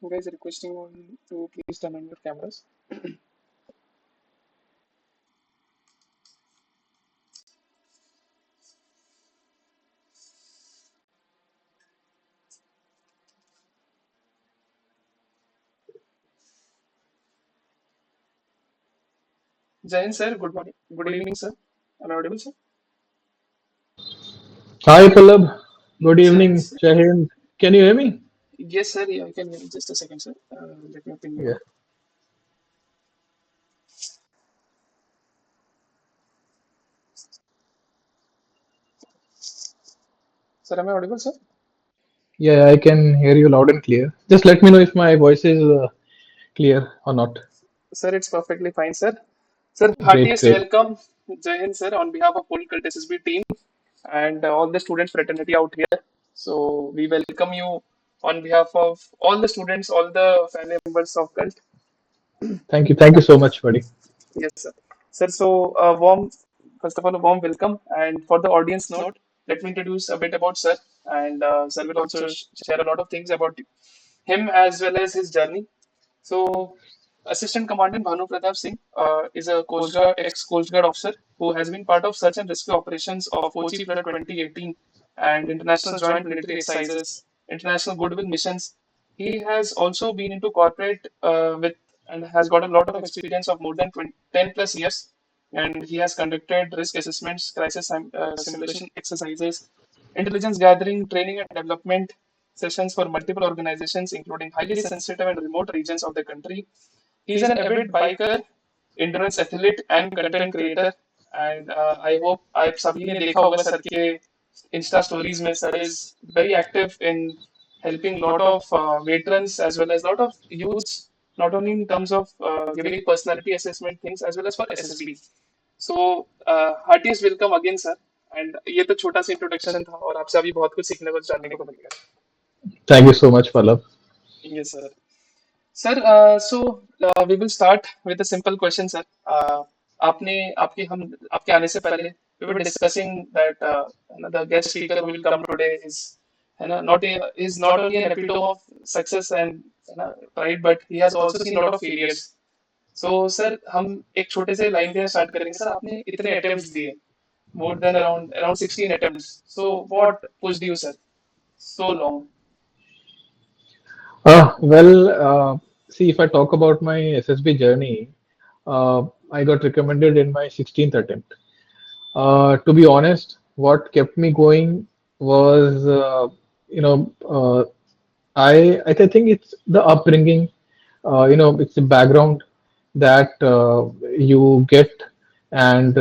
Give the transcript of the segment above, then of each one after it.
You guys requesting on to please turn on your cameras. Jain sir, good morning. Good evening, sir. Am I audible, sir? Hi, Pallab. Good Jain evening, sir. Shahin. Can you hear me? Yes, sir. Yeah, I can hear you. Just a second, sir. Let me open Yeah. your. Sir, am I audible, sir? Yeah, I can hear you loud and clear. Just let me know if my voice is clear or not. Sir, it's perfectly fine, sir. Sir, Great, heartiest great. welcome, Jain sir, on behalf of whole CULTSSB team and all the student fraternity out here. So we welcome you on behalf of all the students, all the family members of Cult. Thank you. Thank you so much, buddy. Yes, sir. Sir, so first of all, a warm welcome. And for the audience note, let me introduce a bit about sir. And sir will also share a lot of things about him as well as his journey. So, Assistant Commandant Bhanu Pratap Singh is a Coast Guard, ex-Coast Guard officer who has been part of search and rescue operations of Kochi Flood 2018 and international joint military exercises, international goodwill missions. He has also been into corporate with and has got a lot of experience of more than 20, 10 plus years. And he has conducted risk assessments, crisis simulation exercises, intelligence gathering, training and development sessions for multiple organizations, including highly sensitive and remote regions of the country. He's an avid biker, endurance athlete, and content creator. And I hope आप सभी ने देखा होगा sir के Insta stories में sir is very active in helping lot of veterans as well as lot of youths, not only in terms of giving personality assessment things as well as for SSB. So heartiest welcome again sir. And ये तो छोटा सा introduction था और आपसे अभी बहुत कुछ सीखने को जानने को मिलेगा. Thank you so much, Pallab. Yes sir. Sir, we will start with a simple question, sir. आपने आपके आने से पहले we were discussing that the guest speaker who will come today is है ना is not only an epitome of success and है ना pride, but he has also seen a lot of failures. So, sir, हम एक छोटे से line के start करेंगे सर. आपने इतने अटेम्प्ट्स दिए, more than around 16 attempts. So, what pushed you, sir, so long? Well, see, if I talk about my SSB journey, I got recommended in my 16th attempt. To be honest, what kept me going was, I think it's the upbringing, it's the background that you get, and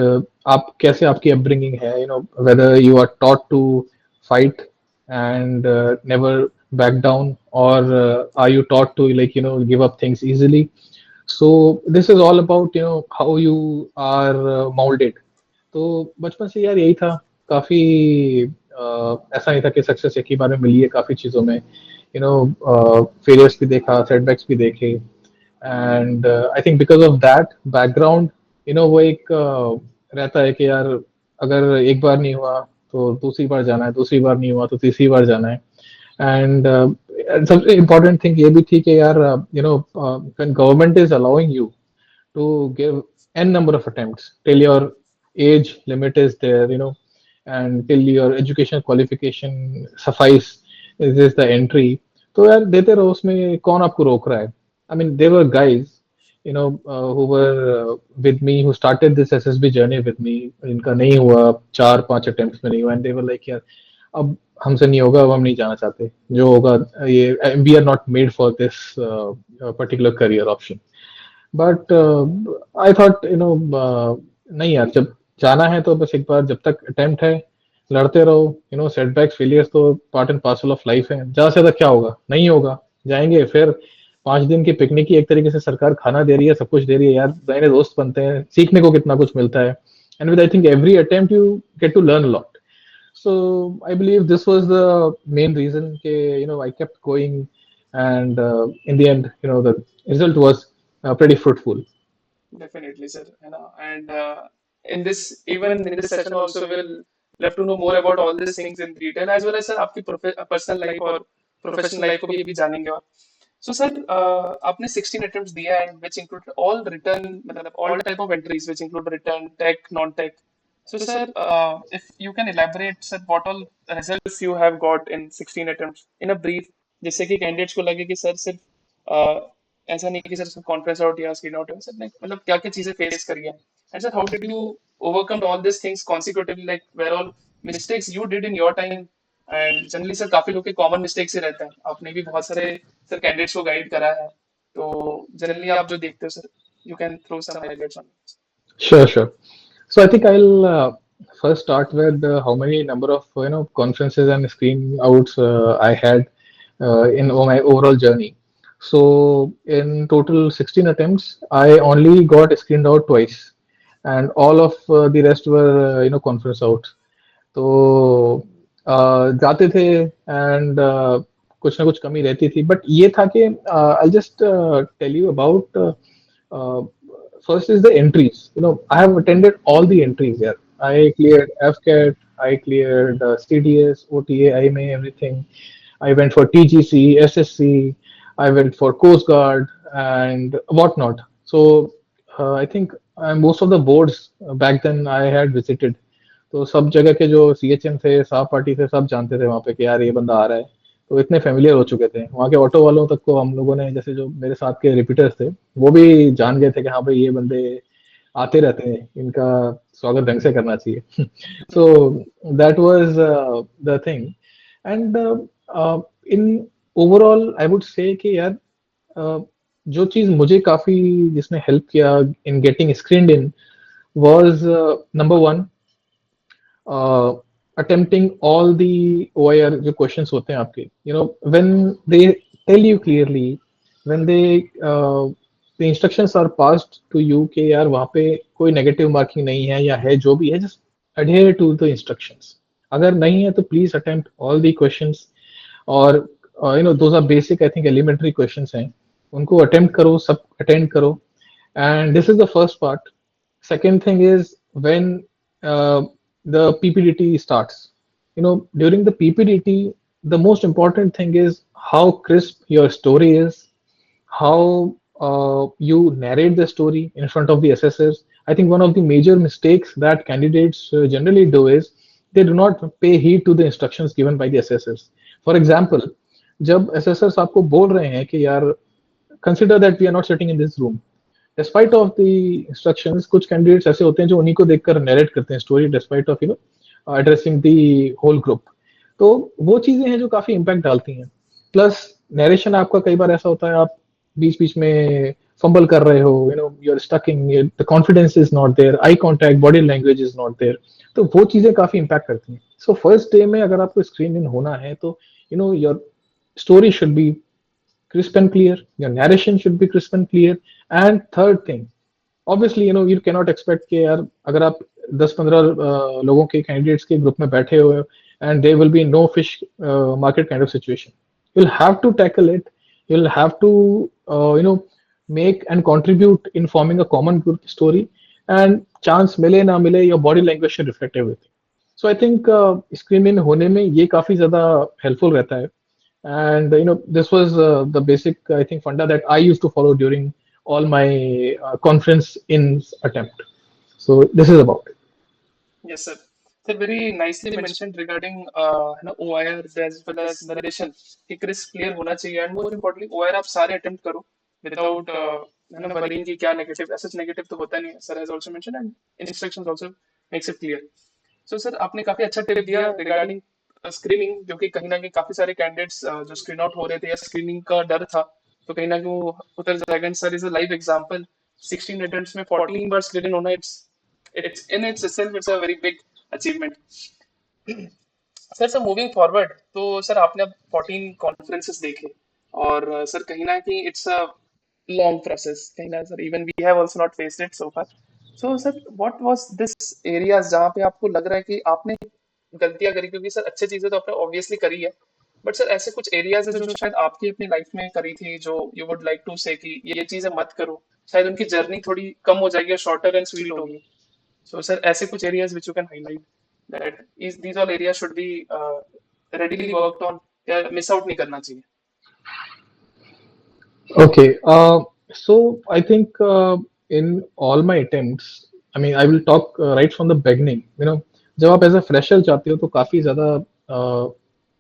आप कैसे आपकी upbringing है, whether you are taught to fight and never back down, or are you taught to give up things easily. So this is all about how you are molded. तो बचपन से यार यही था काफी ऐसा नहीं था कि सक्सेस एक ही बार में मिली है काफी चीजों में फेलियर्स भी देखा सेटबैक्स भी देखे and I think because of that background वो एक रहता है कि यार अगर एक बार नहीं हुआ तो दूसरी बार जाना है दूसरी बार नहीं हुआ तो तीसरी बार जाना है एंड सबसे इम्पोर्टेंट थिंग ये भी थी कि यार when government is allowing you to give n number of attempts till your age limit is there, and till your educational qualification suffice is the entry. तो यार देते रहो उसमें कौन आपको रोक रहा है. I mean there were guys who were with me who started this SSB journey with me. इनका नहीं हुआ 4-5 attempts में नहीं हुआ and they were like यार अब हमसे नहीं होगा अब हम नहीं जाना चाहते जो होगा ये we are not made for this particular career option. But I thought नहीं यार जब जाना है तो बस एक बार जब तक अटेम्प्ट है लड़ते रहो सेटबैक्स फेलियर्स तो part and parcel of life है ज्यादा से ज्यादा क्या होगा नहीं होगा जाएंगे फिर 5 दिन की पिकनिक की एक तरीके से सरकार खाना दे रही है सब कुछ दे रही है यार नए नए दोस्त बनते हैं सीखने को कितना कुछ मिलता है and with I think every attempt you get to learn lot. So I believe this was the main reason I kept going, and in the end the result was pretty fruitful. Definitely, sir. You know, and in this, even in this session, also we'll love to know more about all these things in detail, as well as sir, आपकी personal life और professional life को भी जानेंगे और. So sir, आपने 16 attempts दिया and which include all written, मतलब all type of entries which include written, tech, non-tech. So sir, if you can elaborate, sir, what all results you have got in 16 attempts in a brief, जिससे कि candidates को लगे कि sir सिर्फ ऐसा नहीं कि सर सिर्फ conference out या screen out है, सर ने मतलब क्या क्या चीजें face करी है. And sir, how did you overcome all these things consecutively, like where all mistakes you did in your time, and generally sir काफी लोग के कॉमन मिस्टेक्स ही रहते हैं. आपने भी बहुत सारे सर कैंडिडेट्स को गाइड करा है, तो जनरली आप जो देखते हो sir, you can throw some highlights on. Sure, sure. So I think I'll first start with how many number of conferences and screen outs I had in my overall journey. So in total 16 attempts, I only got screened out twice, and all of the rest were conference outs. तो जाते थे and कुछ ना कुछ कमी रहती थी but ये था कि I just tell you about first is the entries. I have attended all the entries here. I cleared FCAT, I cleared CDS, OTA, IMA, everything. I went for TGC, SSC, I went for Coast Guard and whatnot. So I think most of the boards back then I had visited. तो सब जगह के जो CHM थे, साफ party थे, सब जानते थे वहाँ पे कि यार ये बंदा आ रहा है. तो इतने फेमिलियर हो चुके थे वहाँ के ऑटो वालों तक को. हम लोगों ने जैसे जो मेरे साथ के रिपीटर्स थे वो भी जान गए थे कि हाँ भाई ये बंदे आते रहते हैं, इनका स्वागत ढंग से करना चाहिए. So that was the thing. And in overall I would say कि यार जो चीज मुझे काफी जिसने हेल्प किया in getting screened in was number one, attempting all the OIR जो questions होते हैं आपके, when they tell you clearly, when the instructions are passed to you कि यार वहाँ पे कोई negative marking नहीं है या है जो भी है, just adhere to the instructions. अगर नहीं है तो please attempt all the questions. और those are basic, I think elementary questions हैं, उनको attempt करो, सब attend करो. And this is the first part. Second thing is when the PPDT starts. During the PPDT, the most important thing is how crisp your story is, how you narrate the story in front of the assessors. I think one of the major mistakes that candidates generally do is they do not pay heed to the instructions given by the assessors. For example, जब assessors आपको बोल रहे हैं कि यार consider that we are not sitting in this room, despite of the instructions कुछ candidates ऐसे होते हैं जो उन्हीं को देखकर नरेट करते हैं story despite of addressing the whole group. तो वो चीजें हैं जो काफी इम्पैक्ट डालती हैं. प्लस नरेशन आपका कई बार ऐसा होता है आप बीच बीच में फंबल कर रहे हो, you are stucking, the confidence is not there, eye contact, body language is not there. तो वो चीजें काफी इम्पैक्ट करती हैं. सो फर्स्ट डे में अगर आपको स्क्रीन इन होना है तो your story should be crisp and clear, your narration should be crisp and clear. And third thing, obviously you cannot expect कि यार अगर आप 10-15 लोगों के कैंडिडेट्स के ग्रुप में बैठे हुए and there will be no fish market kind of situation. You'll have to tackle it. You'll have to make and contribute in forming a common group story. And chance मिले ना मिले, your body language should reflect everything. So I think screen in होने में ये काफी ज्यादा helpful रहता है. And this was the basic, I think, funda that I used to follow during all my conference in attempt. So this is about it. Yes, sir. Sir, very nicely mentioned regarding OIR as well as narration कि crisp clear होना चाहिए, and more importantly OIR आप सारे attempt करो without worrying कि क्या negative, ऐसा negative तो होता नहीं है. Sir has also mentioned and instructions also makes it clear. So sir, आपने काफी अच्छा टिप दिया regarding स्क्रीनिंग, जो कि कहीं ना कहीं काफी सारे कैंडिडेट्स जो स्क्रीन आउट हो रहे थे या स्क्रीनिंग का डर था, तो कहीं ना कहीं वो उतर जाएगा. Sir is a live example. 16 attempts में 14 बार स्क्रीन होना, it's in its self it's a very big achievement. Sir sir moving forward, तो सर आपने अब 14 कॉन्फ्रेंसेस देखे, और सर कहीं ना कहीं इट्स अ लॉन्ग प्रोसेस. कहीं ना sir even we have also not faced it so far. So sir what was this areas जहाँ पे आपको लग रहा है कि आपने गलतियां करी, क्योंकि सर अच्छी चीजें तो आपने ऑब्वियसली करी है, बट सर ऐसे कुछ एरियाज है जो शायद आपकी अपनी लाइफ में करी थी जो यू वुड लाइक टू से कि ये चीजें मत करो, शायद उनकी जर्नी थोड़ी कम हो जाएगी, शॉर्टर एंड स्वीट होगी. सो सर ऐसे कुछ areas which you can highlight that is these all areas should be readily worked on, या मिस आउट नहीं करना चाहिए. Okay, so I think in all my attempts, I mean, I will talk right from the beginning. जब आप as a fresher जाते हो तो काफी ज्यादा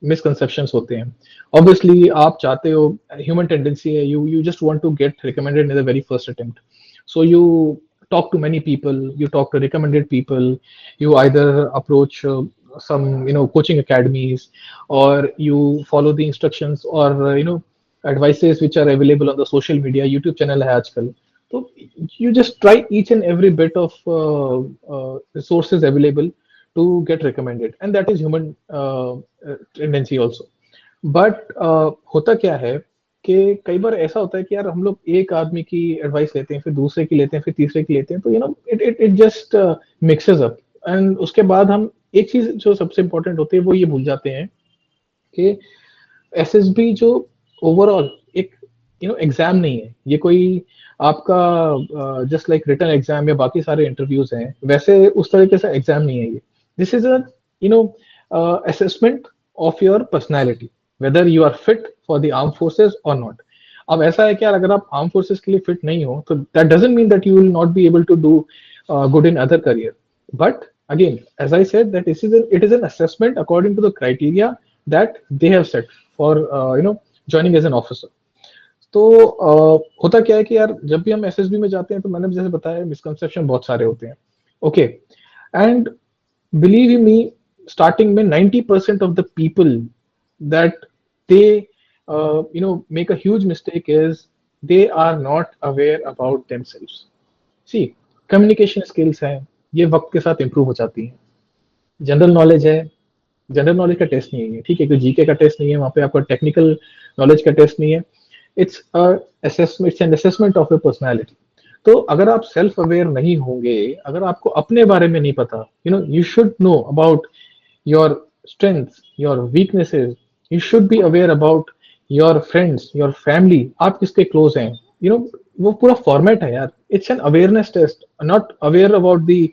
मिसकंसेप्शंस होते हैं. Obviously, आप चाहते हो, ह्यूमन टेंडेंसी है, you just want to get recommended in the very first attempt. So you talk to many people, you talk to recommended people, you either approach some coaching academies, or you follow the instructions, or advices which are available on the social media. YouTube channel है आजकल. So you just try each and every bit of resources available to get recommended, and that is human tendency also. But होता क्या है कि कई बार ऐसा होता है कि यार हम लोग एक आदमी की एडवाइस लेते हैं, फिर दूसरे की लेते हैं, फिर तीसरे की लेते हैं, तो it just mixes up. And उसके बाद हम एक चीज जो सबसे इंपॉर्टेंट होती है वो ये भूल जाते हैं कि एसएसबी जो ओवरऑल एक एग्जाम नहीं है, ये कोई आपका जस्ट लाइक रिटन एग्जाम या बाकी सारे इंटरव्यूज हैं वैसे उस तरीके से एग्जाम नहीं है ये. This is a you know assessment of your personality, whether you are fit for the arm forces or not. अब ऐसा है कि यार अगर आप आर्म फोर्सेज के लिए फिट नहीं हो तो that doesn't mean that you will not be able to do good in other career. But again, as I said, that it is an assessment according to the criteria that they have set for joining as an officer. तो होता क्या है कि यार जब भी हम SSB में जाते हैं तो मैंने जैसे बताया मिसकंसेप्शन बहुत सारे होते हैं. Okay, and believe you me, starting में 90% of the people that they make a huge mistake is they are not aware about themselves. See, communication skills हैं, ये वक्त के साथ इंप्रूव हो जाती हैं. जनरल नॉलेज है, जनरल नॉलेज का टेस्ट नहीं है, ठीक है, कोई जीके का टेस्ट नहीं है, वहां पे आपका टेक्निकल नॉलेज का टेस्ट नहीं है. It's assessment, it's an assessment of your personality. तो अगर आप सेल्फ अवेयर नहीं होंगे, अगर आपको अपने बारे में नहीं पता, you should know about your strengths, your weaknesses. You should be aware about your friends, your family. आप किसके क्लोज हैं, वो पूरा फॉर्मेट है यार. It's an awareness test, not aware about the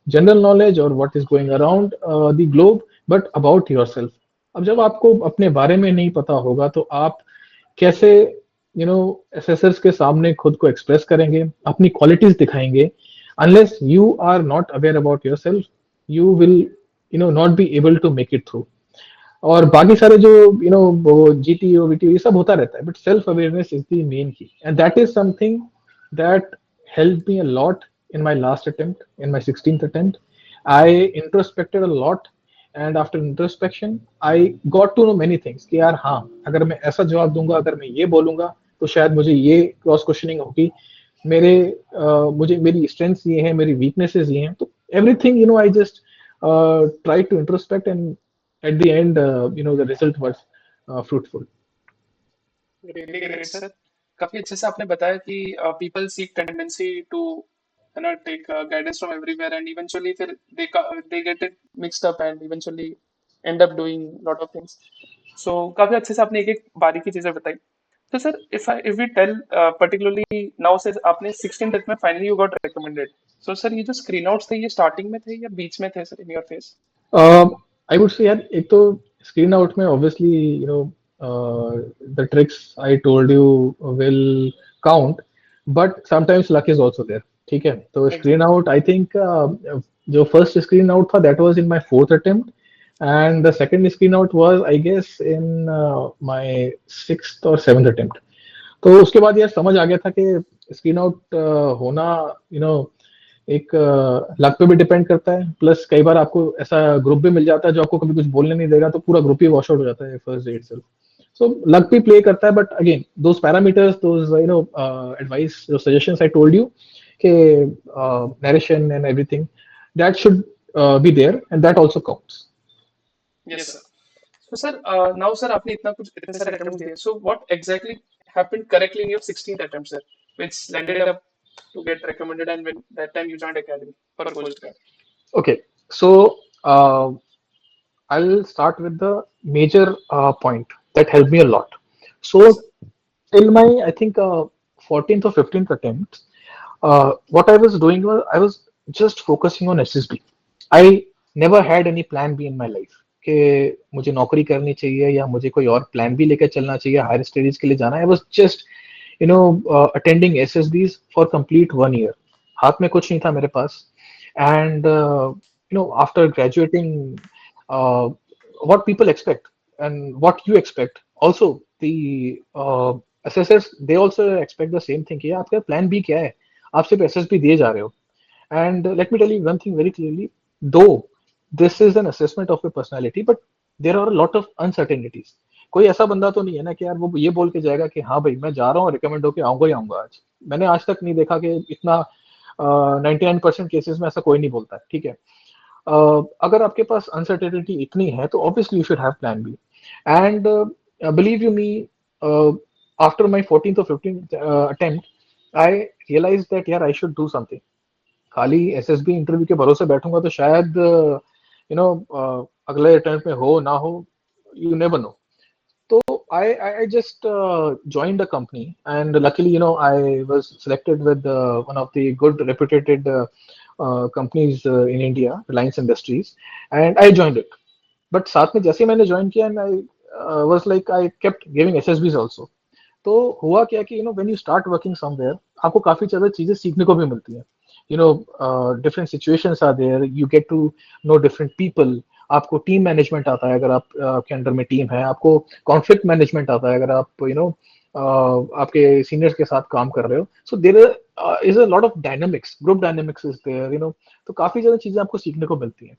general knowledge और what is going around the globe, but about yourself. अब जब आपको अपने बारे में नहीं पता होगा तो आप कैसे एसेसर्स के सामने खुद को एक्सप्रेस करेंगे, अपनी क्वालिटीज दिखाएंगे. Unless you are not aware about yourself, you will not be able to make it through. और बाकी सारे जो वो जीटीओ वीटीओ ये सब होता रहता है, but self awareness is the main key, and that is something that helped me a lot in my last attempt, in my 16th attempt. I introspected a lot, and after introspection I got to know many things कि यार हाँ, अगर मैं ऐसा जवाब दूंगा, अगर मैं ये बोलूंगा तो शायद मुझे ये क्रॉस क्वेश्चनिंग होगी. मेरे मुझे मेरी स्ट्रेंथ्स ये हैं, मेरी वीकनेसेस ये हैं. तो everything I just try to introspect, and at the end the result was fruitful. Really great sir. काफी अच्छे से आपने बताया कि पीपल सीक टेंडेंसी टू है ना take guidance from everywhere and eventually फिर they get it mixed up and eventually end up doing lot of things. So काफी अच्छे से आपने एक एक बारीकी चीजें बताई. तो sir if we tell particularly now से आपने 16 डेथ में finally you got recommended. So sir ये जो स्क्रीन आउट्स थे ये स्टार्टिंग में थे या बीच में थे sir in your face? I would say यार, एक तो स्क्रीन आउट में obviously the tricks I told you will count, but sometimes luck is also there. ठीक है, तो screen exactly. Out I think जो फर्स्ट स्क्रीन आउट था that was in my fourth attempt, and the second screen out was I guess in my sixth और seventh attempt. तो उसके बाद यार समझ आ गया था कि स्क्रीन आउट होना एक लक पे भी डिपेंड करता है, प्लस कई बार आपको ऐसा ग्रुप भी मिल जाता है जो आपको कभी कुछ बोलने नहीं देगा, तो पूरा ग्रुप ही वॉश आउट हो जाता है first day itself. So luck भी प्ले करता है, but again those parameters, those advice, जो सजेशंस आई टोल्ड यू कि narration and everything, that should be there, and that also counts. Yes sir. So sir, now sir आपने इतना कुछ इतने सारे attempts दिए. So what exactly happened correctly in your 16th attempt, sir, which landed up to get recommended and when that time you joined academy for a coach grad? Okay, so I'll start with the major point that helped me a lot. Yes So sir. till my, I think, 14th or 15th attempt, what I was doing was I was just focusing on SSB. I never had any plan B in my life कि मुझे नौकरी करनी चाहिए या मुझे कोई और plan भी लेकर चलना चाहिए, हायर स्टडीज के लिए जाना है. I was just attending SSBs for complete 1 year. हाथ में कुछ नहीं था मेरे पास. And after graduating, uh, what people expect and what you expect also, the assessors, they also expect the same thing कि आपका plan B क्या है, आप सिर्फ SSB दिए जा रहे हो. And let me tell you one thing very clearly, though this is an assessment of your personality, but there are a lot of uncertainties. कोई ऐसा बंदा तो नहीं है ना कि यार वो ये बोल के जाएगा कि हाँ भाई मैं जा रहा हूँ, रिकमेंड होके आऊंगा ही आऊंगा आज. मैंने आज तक नहीं देखा कि इतना 99% केसेस में ऐसा कोई नहीं बोलता है, ठीक है. अगर आपके पास अनसर्टेनिटी इतनी है तो obviously you should have plan B. And believe you me, after my 14th or 15th attempt I realize that यार आई शुड डू समथिंग. खाली एसएसबी इंटरव्यू के भरोसे बैठूंगा तो शायद अगले अटेम्प्ट में हो ना हो, you never know. So I just joined a company, and luckily, I was selected with one of the good reputed companies in India, Reliance Industries, and I joined it. But साथ में जैसे ही मैंने join किया, and I was like I kept giving SSBs also. तो हुआ क्या कि when you start working somewhere, आपको काफी ज्यादा चीजें सीखने को भी मिलती हैं. Different situations are there, you get to know different people. आपको टीम मैनेजमेंट आता है अगर आप आपके अंडर में टीम है, आपको कॉन्फ्लिक्ट मैनेजमेंट आता है अगर आप आपके सीनियर्स के साथ काम कर रहे हो. So there is a lot of dynamics, group dynamics is there. तो काफी ज्यादा चीजें आपको सीखने को मिलती हैं.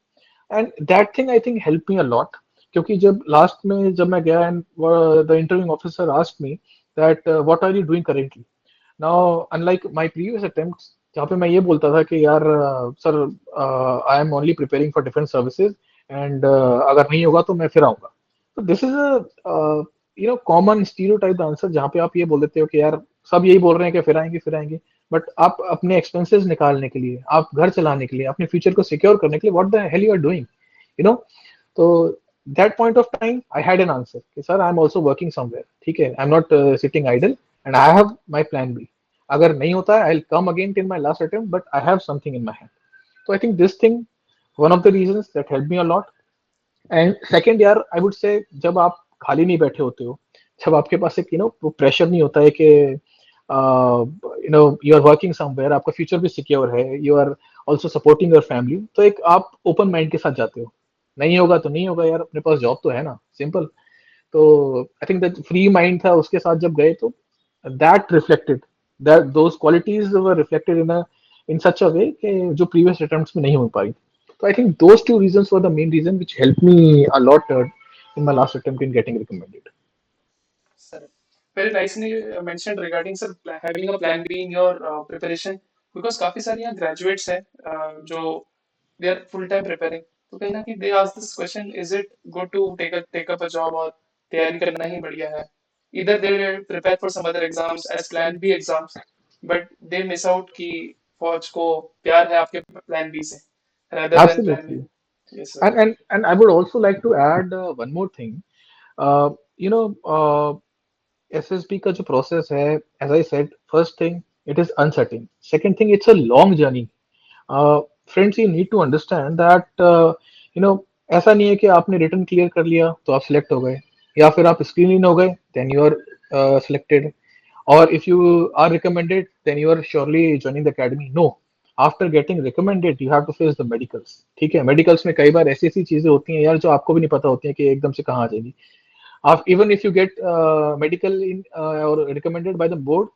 And that thing I think help me a lot. क्योंकि जब लास्ट में जब मैं गया, and the interviewing officer asked me that what are you doing currently. Now unlike my previous attempts जहाँ पे मैं ये बोलता था कि यार sir I am only preparing for different services, and अगर नहीं होगा तो मैं फिर आऊंगा. तो this is a common stereotype answer जहाँ पे आप ये बोल देते हो कि यार सब यही बोल रहे हैं कि फिर आएंगे. बट आप अपने एक्सपेंसेस निकालने के लिए, आप घर चलाने के लिए, अपने फ्यूचर को सिक्योर करने के लिए, what the hell you are doing, you know. तो that point of time I had an answer कि sir I am also working somewhere, ठीक है, I am not sitting idle, and I have my plan B. अगर नहीं होता है I will come again till my last attempt, but I have something in my hand. तो I think this thing one of the reasons that help me a lot. And second यार, आई would से जब आप खाली नहीं बैठे होते हो, जब आपके पास एक वो प्रेशर नहीं होता है कि यू आर वर्किंग समवेयर, आपका फ्यूचर भी सिक्योर है, you are also supporting your family, तो एक आप ओपन माइंड के साथ जाते हो. नहीं होगा तो नहीं होगा यार, अपने पास जॉब तो है ना, सिंपल. तो I think that free mind था उसके साथ जब गए, तो that reflected, that those qualities were reflected in such a way कि जो प्रीवियस अटेम्प्ट्स में नहीं हो पाई. So I think those two reasons were the main reason which helped me a lot in my last attempt in getting recommended. Sir, very nicely mentioned regarding sir having a plan B in your preparation, because काफी सारे यहाँ graduates हैं जो they are full time preparing, तो कहीं ना कहीं they ask this question, is it good to take up a job और तैयारी करना ही बढ़िया है. Either they prepare for some other exams as plan B exams, but they miss out कि फौज को प्यार है आपके plan B से rather than plan A. Absolutely. Yes sir. And I would also like to add one more thing. Uh, you know, SSB का जो process है, as I said, first thing, it is uncertain. Second thing, it's a long journey. Friends, you need to understand that ऐसा नहीं है कि आपने return clear कर लिया तो आप सिलेक्ट हो गए, या फिर आप स्क्रीन इन हो गए देन यू आर सिलेक्टेड, और if you are recommended then you are surely joining the academy. No, after getting recommended you have to face the medicals. ठीक है, मेडिकल्स में कई बार ऐसी ऐसी चीजें होती हैं यार जो आपको भी नहीं पता होती हैं कि एकदम से कहाँ आ जाएगी. आप even if you get medical in और recommended by the board,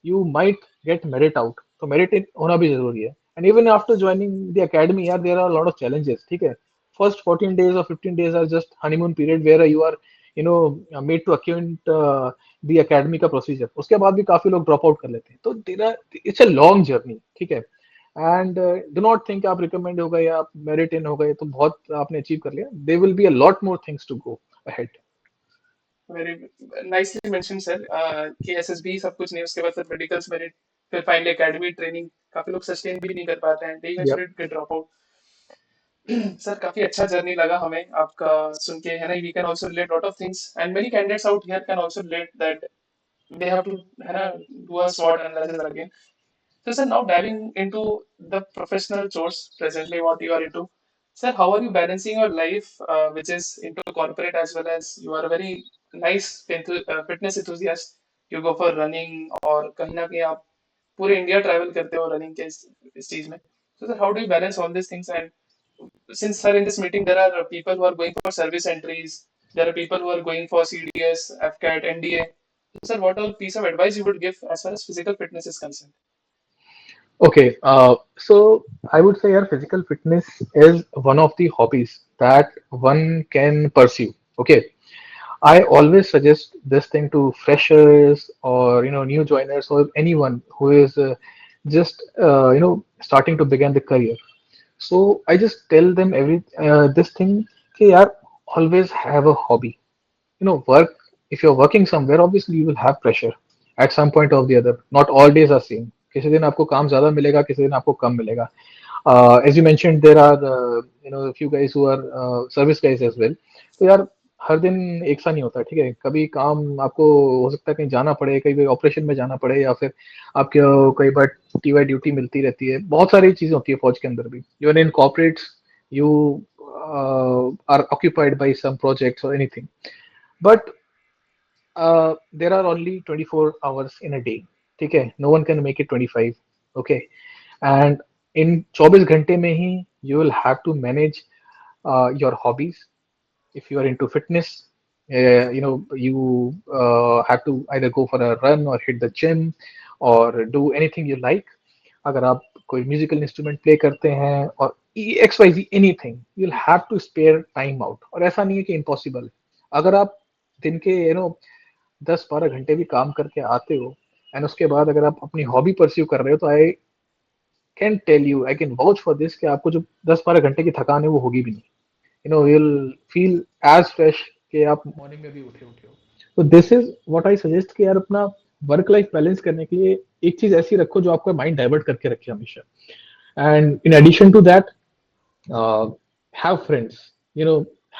you might get merit out. तो merit होना भी जरूरी है. And even after joining the academy, यार there are a lot of challenges. ठीक है, first 14 days or 15 days are just honeymoon period where you are made to acquaint the academy का procedure. उसके बाद भी काफी लोग drop out कर लेते हैं. तो there are, it's a long journey. ठीक है, and do not think आप recommend हो गए या आप merit in हो गए तो बहुत आपने achieve कर लिया. There will be a lot more things to go ahead. Very nicely mention sir कि एसएसबी सब कुछ नहीं, उसके बाद फिर मेडिकल्स मेरिट, फिर फाइनली एकेडमी ट्रेनिंग, काफी लोग सस्टेन भी नहीं कर पाते हैं, दे Yep. Eventually gate drop out. Sir काफी अच्छा जर्नी लगा हमें आपका सुन के, है ना. We can also relate lot of things and many candidates out here can also relate that they have to, है ना, डू अ स्वॉट analysis again. So, sir, now diving into the professional chores presently, what you are into, sir, how are you balancing your life, which is into corporate, as well as you are a very nice fitness enthusiast? You go for running, और कहीं ना कहीं आप पूरे India travel करते हो running के इस चीज में. So sir, how do you balance all these things? And since sir, in this meeting there are people who are going for service entries, there are people who are going for CDS, FCAT, NDA. So sir, what all piece of advice you would give as far as physical fitness is concerned? Okay, so I would say our physical fitness is one of the hobbies that one can pursue. Okay, I always suggest this thing to freshers or new joiners or anyone who is just starting to begin the career. So I just tell them this thing. Okay, yaar, always have a hobby. Work. If you're working somewhere, obviously you will have pressure at some point or the other. Not all days are same. किसी दिन आपको काम ज्यादा मिलेगा, किसी दिन आपको कम मिलेगा. As you mentioned, there are a few guys who are service guys as well. तो यार हर दिन एक सा नहीं होता, ठीक है. कभी काम आपको हो सकता है कहीं जाना पड़े, कहीं ऑपरेशन में जाना पड़े, या फिर आपके कई बार टीवाई ड्यूटी मिलती रहती है. बहुत सारी चीजें होती है फौज के अंदर भी. Even in corporates you are occupied by some projects और anything. But there are only 24 hours in a day. ठीक है, no one can make it 25. Okay, and in 24 घंटे में ही you will have to manage your hobbies. If you are into fitness, you have to either go for a run or hit the gym or do anything you like. अगर आप कोई musical instrument play करते हैं और X Y Z anything, you will have to spare time out. और ऐसा नहीं है कि इम्पॉसिबल है. अगर आप दिन के 10-12 घंटे भी काम करके आते हो एंड उसके बाद अगर आप अपनी हॉबी परस्यू कर रहे हो, तो I can tell you, I can vouch for this कि आपको जो 10-12 घंटे की थकान है वो होगी भी नहीं. विल फील एज फ्रेश कि आप मॉर्निंग में भी उठे हो. तो this is what I suggest कि यार अपना वर्क लाइफ बैलेंस करने के लिए एक चीज ऐसी रखो जो आपका माइंड डाइवर्ट करके रखे हमेशा. And in addition to that, have friends,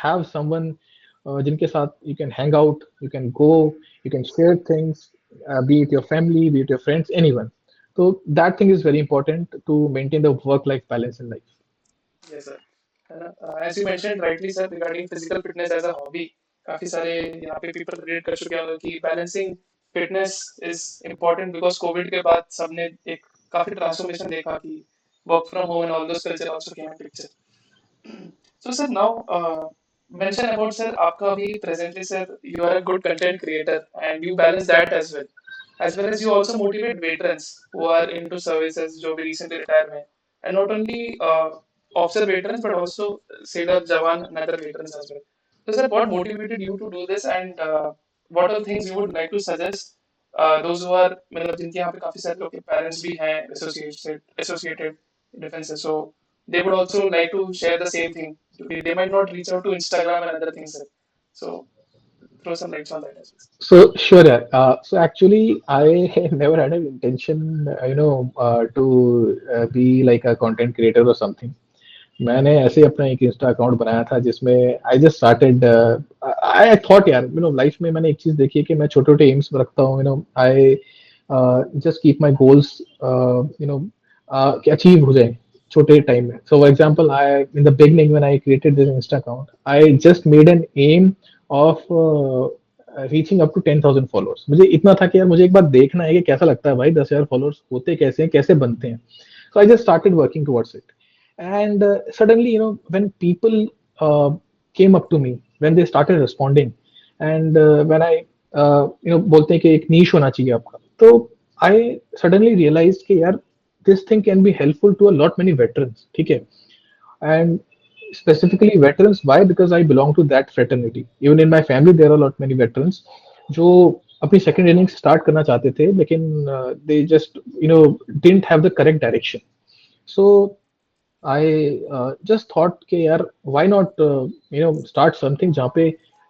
have someone जिनके साथ you can hang out, you can go, you can share things, be it your family, be it your friends, anyone. So that thing is very important to maintain the work life balance in life. Yes sir. है ना. As you mentioned rightly sir, regarding physical fitness as a hobby, काफी सारे यहाँ पे people relate कर चुके होंगे कि balancing fitness is important because COVID के बाद सबने एक काफी transformation देखा कि work from home and all those culture also came in picture. So sir, now mention about sir आपका अभी presently sir you are a good content creator and you balance that as well as you also motivate veterans who are into services जो भी recently retire हुए हैं, and not only officer veterans but also sailor jawan and other veterans as well. So sir, what motivated you to do this, and what are things you would like to suggest those who are मतलब जिनके यहाँ पे काफी सारे लोग के parents भी हैं associated defenses, so they would also like to share the same thing. They might not reach out to Instagram and other things. So throw some lights on that as well. So sure, yeah. So actually, I never had an intention, to be like a content creator or something. मैंने ऐसे ही अपना एक Insta account बनाया था जिसमें आई just started. I thought यार, life में मैंने एक चीज देखी है कि मैं छोटे छोटे एम्स रखता हूँ. I just keep my goals कि अचीव हो जाए छोटे टाइम में. So for example, I in the beginning when I created this insta account, I just made an aim of reaching up to 10,000 followers. मुझे इतना था कि यार मुझे एक बार देखना है कि कैसा लगता है भाई 10,000 फॉलोअर्स होते कैसे हैं, कैसे बनते हैं. So I just started working towards it. And suddenly, when people came up to me, when they started responding, and when I बोलते हैं कि एक niche होना चाहिए आपका, तो I suddenly realized कि यार this thing can be helpful to a lot many veterans. ठीक है. And specifically veterans, why? Because I belong to that fraternity. Even in my family there are a lot many veterans जो अपनी second innings start करना चाहते थे, लेकिन they just didn't have the correct direction. So I just thought कि यार why not start something जहाँ पे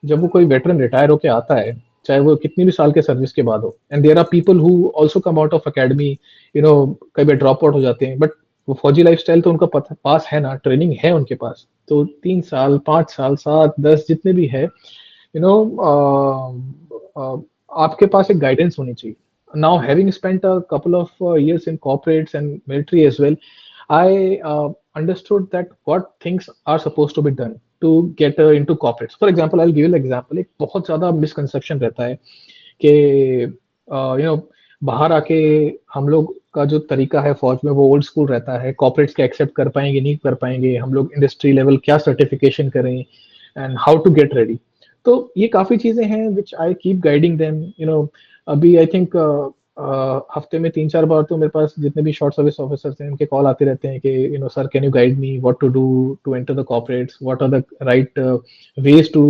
जब वो कोई वेटरन रिटायर होके आता है, चाहे वो कितनी भी साल के सर्विस के बाद हो, and there are people who also come out of academy, कई बार ड्रॉप आउट हो जाते हैं, बट वो फौजी लाइफस्टाइल तो उनका पास है ना, ट्रेनिंग है उनके पास. तो 3 साल, 5 साल, 7, 10 जितने भी है, आपके पास एक गाइडेंस होनी चाहिए. Now, having spent a couple of years in corporates and military as well, I understood that what things are supposed to be done to get into corporates. For example, I'll give you an example. एक बहुत ज़्यादा misconception रहता है कि बाहर आके हम लोग का जो तरीका है फौज में वो ओल्ड स्कूल रहता है, कॉर्पोरेट्स के एक्सेप्ट कर पाएंगे नहीं कर पाएंगे, हम लोग इंडस्ट्री लेवल क्या सर्टिफिकेशन करें and how to get ready. तो ये काफी चीजें हैं which I keep guiding them. अभी आई थिंक हफ्ते में 3-4 बार तो मेरे पास जितने भी शॉर्ट सर्विस ऑफिसर्स हैं उनके कॉल आते रहते हैं कि sir can you guide me what to do to enter the corporates, what are the right ways to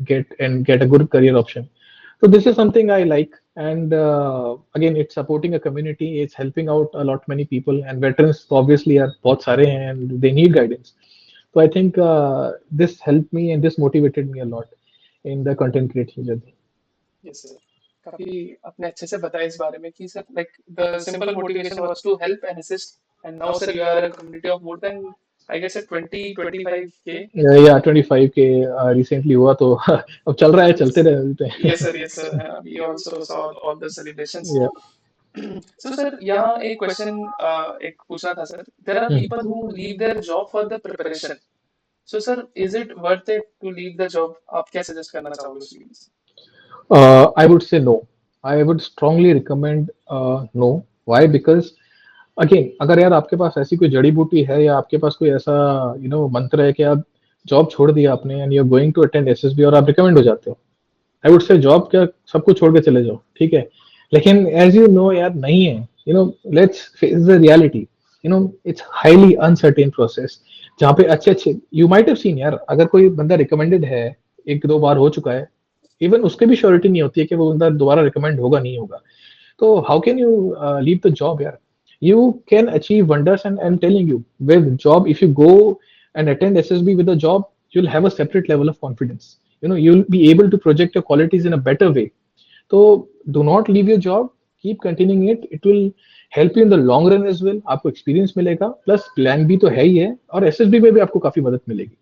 get a good career option. So this is something I like, and again, it's supporting a community. It's helping out a lot many people, and veterans obviously are बहुत सारे हैं and they need guidance. So I think this helped me and this motivated me a lot in the content creation journey. Yes sir, काफी आपने अच्छे से बताया इस बारे में कि sir like the simple motivation was to help and assist, and now sir you are a community of more than I guess 20-25K. या 25 के रिसेंटली हुआ तो अब चल रहा है, यस चलते रहे। Yes sir, we also saw all the celebrations. Yeah. So sir यहाँ एक क्वेश्चन एक पूछना था sir. There are Hmm. People who leave their job for the preparation. So sir is it worth it to leave the job? आप क्या suggest करना चाहोगे उस चीज? I would say no. I would strongly recommend no. Why? Because again अगर यार आपके पास ऐसी कोई जड़ी बूटी है या आपके पास कोई ऐसा मंत्र है कि आप जॉब छोड़ दिया आपने and you are going to attend SSB और आप रिकमेंड हो जाते हो, आई वुड से जॉब क्या सब कुछ छोड़ के चले जाओ, ठीक है। लेकिन एज यू नो यार नहीं है, let's face the reality, it's highly uncertain process. जहाँ पे अच्छे अच्छे यू माइट हैव सीन यार, अगर कोई बंदा रिकमेंडेड है, 1-2 बार हो चुका है, इवन उसके भी श्योरिटी नहीं होती है कि वो बंदा दोबारा रिकमेंड होगा नहीं होगा। तो how can you leave the job यार? You can achieve wonders, and I'm telling you, with job, if you go and attend SSB with a job, you'll have a separate level of confidence. You'll be able to project your qualities in a better way. So do not leave your job, keep continuing it. It will help you in the long run as well. आपको experience मिलेगा, plus plan B तो है ही है, और SSB में भी आपको काफी मदद मिलेगी।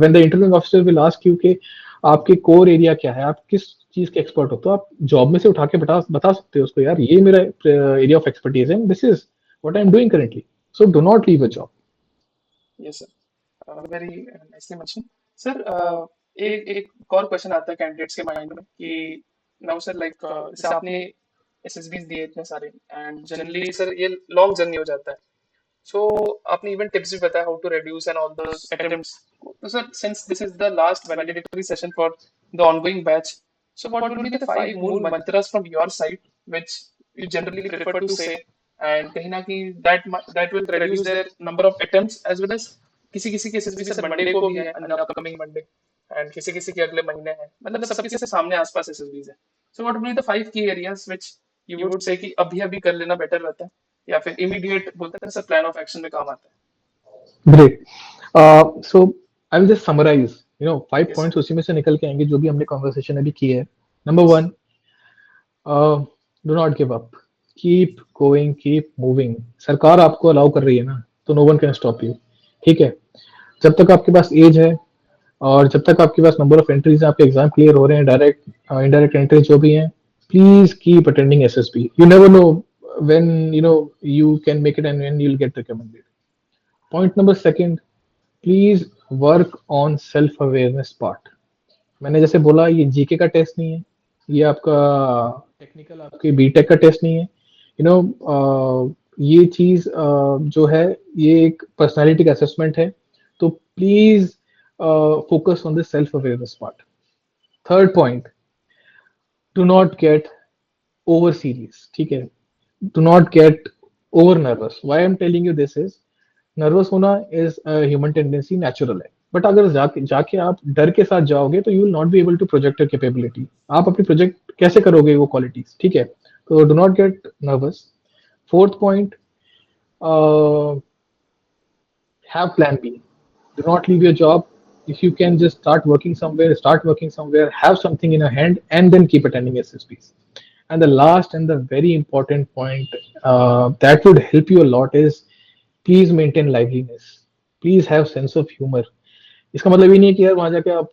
When the interviewing officer will ask you कि आपके core area क्या है, आप किस चीज के एक्सपर्ट हो, तो आप जॉब में से उठा के बता बता सकते हो उसको, यार ये मेरा एरिया ऑफ एक्सपर्टीज है, this is what I am doing currently. So do not leave a job. Yes sir, very nicely mention. Sir एक एक और क्वेश्चन आता है कैंडिडेट्स के माइंड में कि नाउ सर लाइक जैसे आपने एसएसबीज दिए इतने सारे, एंड जनरली सर ये लॉन्ग जर्नी हो जाता है. सो आपने इवन टिप्स भी बताया how to reduce and all those attempts. तो sir since this is the last valedictory session for the ongoing batch, so what would be the five mool mantras from your side which you generally prefer to say, and कहीं ना कहीं that will reduce their number of attempts as well as किसी किसी के SSB से Monday को भी है, अपकमिंग मंडे, एंड किसी किसी के अगले महीने है, मतलब सबके से सामने आसपास एसएसबीज है. So what would be the five key areas which you would say कि अभी अभी कर लेना बेटर रहता है, या फिर इमीडिएट बोलते हैं सर प्लान ऑफ एक्शन में काम आता great. So I will just summarize, 5 है? यस पॉइंट्स उसी में से निकल के आएंगे जो भी हमने कॉन्वर्सेशन अभी की है। Number yes 1, do not give up, keep going, keep moving. सरकार आपको अलाउ कर रही है ना, तो no one can stop you, ठीक है। जब तक आपके पास एज है और जब तक आपके पास नंबर ऑफ एंट्रीज आपके एग्जाम क्लियर हो रहे हैं, डायरेक्ट इनडायरेक्ट एंट्रीज जो भी हैं, please keep attending SSB. You never know when you can make it and when you'll get recommended. Point number second, please work on self awareness part. मैंने जैसे बोला, ये जीके का टेस्ट नहीं है, ये आपका टेक्निकल आपके बीटेक का टेस्ट नहीं है। ये चीज जो है, ये एक पर्सनालिटी का असेसमेंट है। तो please focus on the self awareness part. Third point, do not get over serious, ठीक है। Do not get over nervous. Why I am telling you this is, nervous होना इज ह्यूमन टेंडेंसी, नेचुरल है। But अगर जाके जाके आप डर के साथ जाओगे तो you will not be able to project your capability. आप अपनी प्रोजेक्ट कैसे करोगे वो क्वालिटीज, ठीक है। तो do not gate nervous. Fourth point, have plan B. Do not leave your job. If you can just start working somewhere, have something in your hand, and then keep attending SSPs. And the last and the very important point that would help you a lot is, please maintain liveliness. Please have sense of humor. इसका मतलब ये नहीं है कि यार वहां जाके आप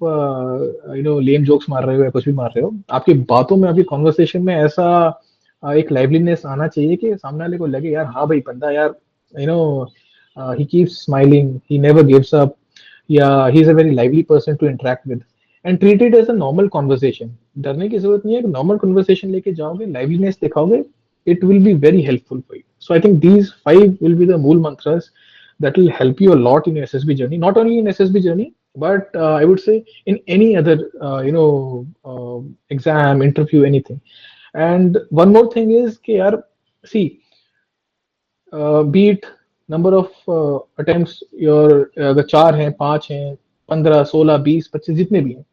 लेम जोक्स मार रहे हो या कुछ भी मार रहे हो। आपकी बातों में, आपकी कॉन्वर्सेशन में ऐसा एक लाइवलीनेस आना चाहिए कि सामने वाले को लगे यार हाँ भाई बंदा यार he keeps smiling, he never gives up, yeah, he's a very lively person to interact with. And treat it as a normal conversation. डरने की जरूरत नहीं है. नॉर्मल कॉन्वर्सेशन लेके जाओगे, लाइवलीनेस दिखाओगे, it will be very helpful for you. So I think these five will be the mool mantras that will help you a lot in your SSB journey. Not only in SSB journey, but I would say in any other exam, interview, anything. And one more thing is कि यार, see, be it number of attempts your अगर चार हैं, पांच हैं, 15, 16, 20, 25 जितने भी हैं,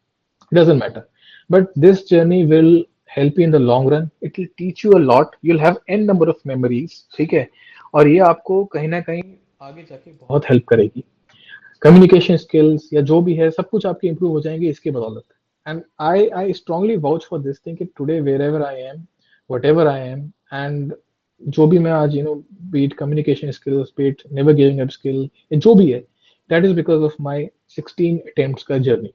doesn't matter, but this journey will help you in the long run. It will teach you a lot. You'll have n number of memories. ठीक है. और ये आपको कहीं ना कहीं आगे जाके बहुत हेल्प करेगी. कम्युनिकेशन स्किल्स या जो भी है, सब कुछ आपके इंप्रूव हो जाएंगे इसके बदौलत. And I strongly vouch for this thing कि today wherever I am, whatever I am, and जो भी मैं आज be it communication skills, be it never giving up skill, जो भी है, that is because of my 16 attempts का journey.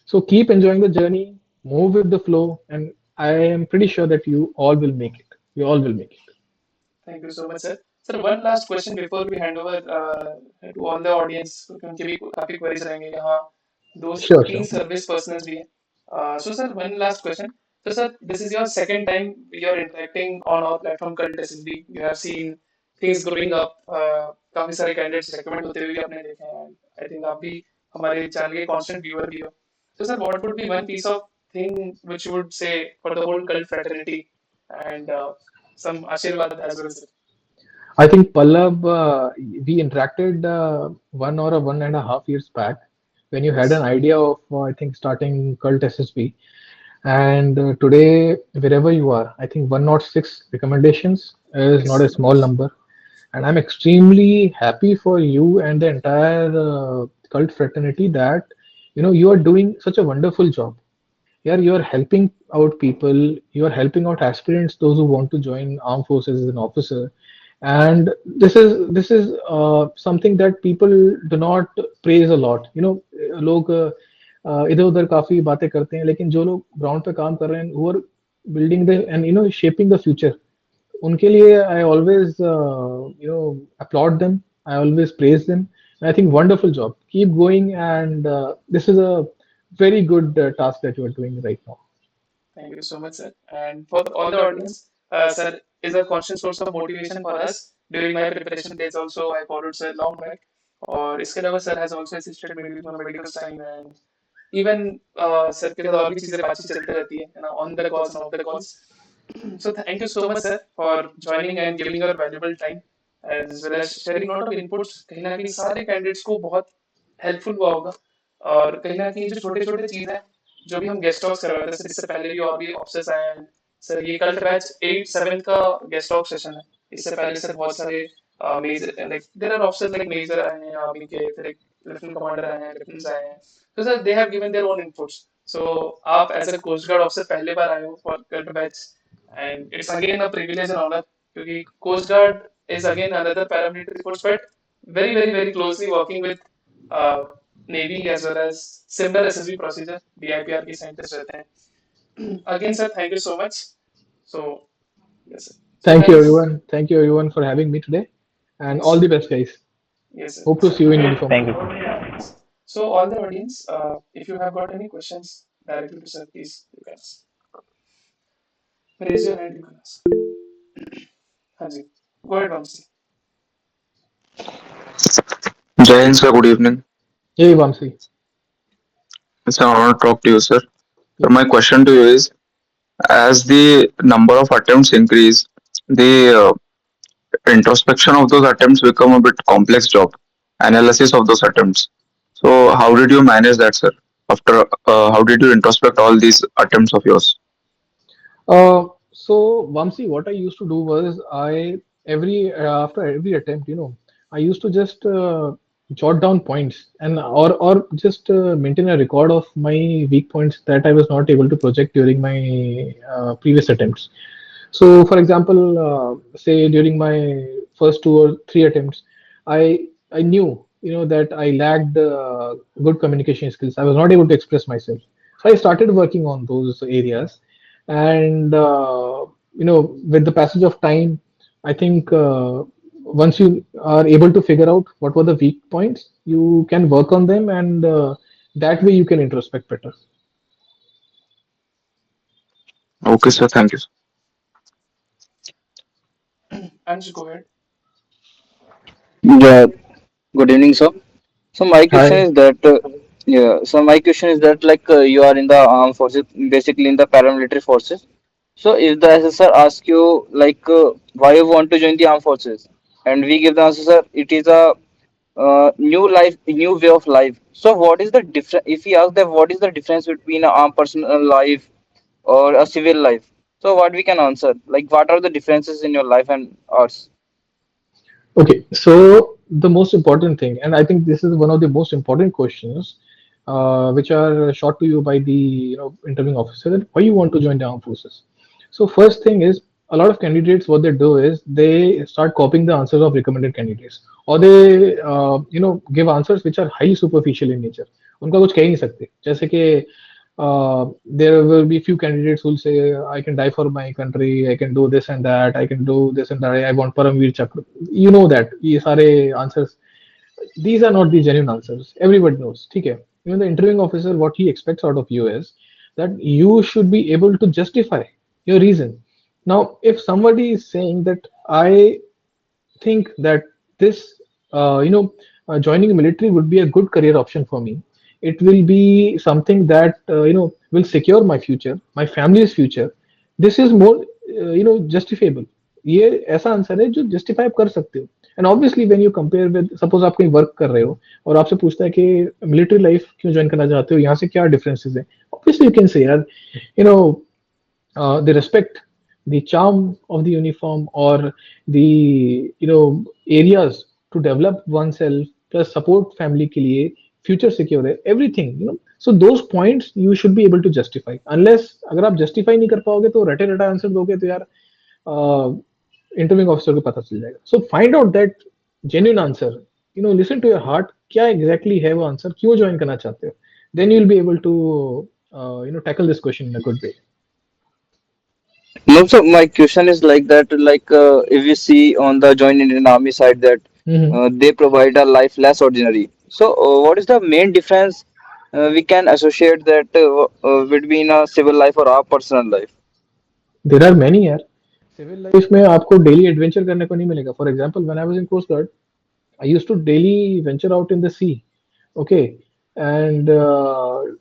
So keep enjoying the journey, move with the flow, and I am pretty sure that you all will make it. You all will make it. Thank you so much, sir. Sir, one last question before we hand over to all the audience, क्योंकि उनके भी काफी queries रहेंगे. यहाँ दो Sure, तीन sure. service persons भी हैं. So sir, one last question. So sir, this is your second time you're interacting on our platform called SSB. You have seen things growing up. काफी सारे candidates recommend होते हुए भी आपने देखे हैं. I think आप भी हमारे channel के constant viewer भी हो. So sir, what would be one piece of thing which you would say for the whole cult fraternity and some Ashirwad as well, sir? I think Pallab, we interacted 1 or 1.5 years back when you had an Yes. idea of, I think, starting Cult SSB. And today, wherever you are, I think 106 recommendations is not Yes. a small number. And I'm extremely happy for you and the entire cult fraternity that you are doing such a wonderful job. Yeah, you are helping out people, you are helping out aspirants, those who want to join armed forces as an officer. And this is something that people do not praise a lot. लोग इधर उधर काफी बातें करते हैं, लेकिन जो लोग ग्राउंड पे काम कर रहे हैं, who are building the and shaping the future, उनके लिए I always applaud them. I always praise them. And I think wonderful job. Keep going, and this is a very good task that you are doing right now. Thank you so much, sir. And for all the audience, sir is a constant source of motivation for us. During my preparation days also, I followed sir long back. और इसके अलावा sir has also assisted me during my medical time and even sir के साथ और भी चीजें बातचीत चलती रहती है, on the calls and off the calls. So thank you so much, sir, for joining and giving your valuable time as well as sharing lot of inputs. कहीं ना कहीं सारे candidates को बहुत हेल्पफुल हुआ होगा और कहीं ना कहीं जो छोटे छोटे चीज है जो भी हम गेस्ट टॉक्स करवाए थे सर, इससे पहले भी और भी ऑप्शंस आए हैं सर. ये कल बैच 8-7 का गेस्ट टॉक सेशन है. इससे पहले सर बहुत सारे major like there are options like major आए हैं आर्मी के, फिर एक लेफ्टिनेंट कमांडर आए हैं, लेफ्टिनेंट्स आए हैं. तो sir they have given their own inputs. So आप as a coast guard officer पहले बार आए हो फॉर कल batch and it's again a privilege and honour क्योंकि coast guard is again another paramilitary force, but very, very, very closely working with uh, Navy as well as similar SSB procedure, BIPR के scientists रहते हैं. Again, sir, thank you so much. So, yes, sir. So, Thank you, guys, everyone. Thank you, everyone, for having me today. And all yes, the best, guys. yes, sir, Hope yes, to sir. see you in uniform. Thank you. Yes. So, all the audience, if you have got any questions directly to sir, please, you can ask. Raise your hand, you can ask. हाँ जी, go ahead, Vamsi. Jai Hind, sir. Good evening. Hey, Vamsi. It's an honor to talk to you, sir. So Yep. my question to you is, as the number of attempts increase, the introspection of those attempts become a bit complex job. Analysis of those attempts. So how did you manage that, sir? After how did you introspect all these attempts of yours? So Vamsi, what I used to do was I every after every attempt, I used to just jot down points and or just maintain a record of my weak points that I was not able to project during my previous attempts. So, for example, say during my first 2 or 3 attempts, I knew that I lacked good communication skills. I was not able to express myself. So I started working on those areas, and with the passage of time, I think once you are able to figure out what were the weak points, you can work on them, and that way you can introspect better. Okay, sir. Thank you. And just go ahead. Yeah, good evening, sir. So my question Hi. is that, you are in the armed forces, basically in the paramilitary forces. So if the SSR asks you why you want to join the armed forces, and we give the answer, sir, it is a new life, new way of life. So what is the difference? If we ask that, what is the difference between an armed personal life or a civil life? So what we can answer, like what are the differences in your life and ours? Okay, so the most important thing, and I think this is one of the most important questions, which are shot to you by the interviewing officer, that why you want to join the armed forces. So first thing is, a lot of candidates, what they do is they start copying the answers of recommended candidates, or they give answers which are highly superficial in nature. उनका कुछ कह ही नहीं सकते, जैसे कि there will be few candidates who will say, I can die for my country, I can do this and that, I can do this and that, I want Paramveer Chakra. You know that. ये सारे answers, these are not the genuine answers. Everybody knows. ठीक है. Even the interviewing officer, what he expects out of you is that you should be able to justify your reason. Now, if somebody is saying that I think that this joining military would be a good career option for me, it will be something that will secure my future, my family's future, this is more justifiable. ये ऐसा answer है जो justify आप कर सकते हो. And obviously when you compare with, suppose आप कहीं वर्क कर रहे हो और आपसे पूछता है कि मिलिट्री लाइफ क्यों ज्वाइन करना चाहते हो, यहाँ से क्या डिफरेंसेस है, ऑब्वियसली यू कैन से यार, you know the respect, the charm of the uniform, or the areas to develop oneself, plus support family के लिए, future secure है, everything, so those points you should be able to justify. Unless अगर आप justify नहीं कर पाओगे तो रटे रटा आंसर दोगे तो यार इंटरव्यूइंग ऑफिसर को पता चल जाएगा. So find out that genuine answer, listen to your heart, क्या एग्जैक्टली है वो आंसर, क्यों ज्वाइन करना चाहते हो, then you will be able to tackle this question in a good way. No, so my question is like that, if we see on the Joint Indian Army side that they provide a life less ordinary. So, what is the main difference we can associate that between a civil life or our personal life? There are many यार. Civil life में आपको daily adventure करने को नहीं मिलेगा. For example, when I was in coast guard, I used to daily venture out in the sea, okay, and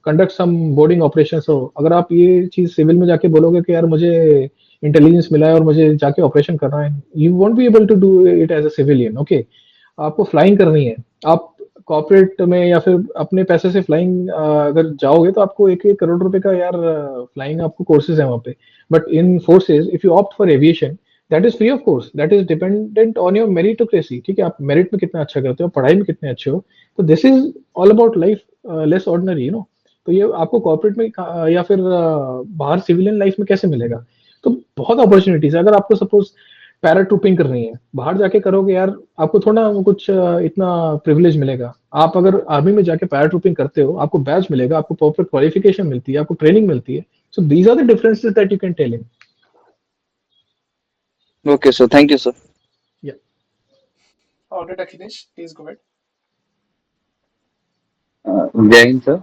conduct some boarding operations. So अगर आप ये चीज सिविल में जाके बोलोगे कि यार मुझे इंटेलिजेंस मिला है और मुझे जाके ऑपरेशन करना है, you won't be able to do it as a civilian. Okay, आपको फ्लाइंग करनी है, आप कॉर्पोरेट में या फिर अपने पैसे से फ्लाइंग अगर जाओगे तो आपको 1-1 करोड़ रुपए का यार फ्लाइंग आपको कोर्सेज है वहाँ पे. But in forces if you opt for aviation, that is free of course, that is dependent on your meritocracy. ठीक है, आप मेरिट में कितना अच्छा करते हो, पढ़ाई में कितने अच्छे हो, तो this is all about life less ordinary, तो ये आपको कॉर्पोरेट में या फिर बाहर सिविलियन लाइफ में कैसे मिलेगा. तो बहुत अपॉर्चुनिटीज है. अगर आपको सपोज पैराट्रूपिंग करनी है, बाहर जाके करोगे यार, आपको थोड़ा कुछ इतना प्रिविलेज मिलेगा. आप अगर आर्मी में जाके पैराट्रूपिंग करते हो, आपको बैच मिलेगा, आपको प्रॉपर क्वालिफिकेशन मिलती है, आपको ट्रेनिंग मिलती है. So these are the differences that you can tell in. Okay, so thank you, sir. या. All right, Akhilesh, please go ahead. Jai Hind, sir.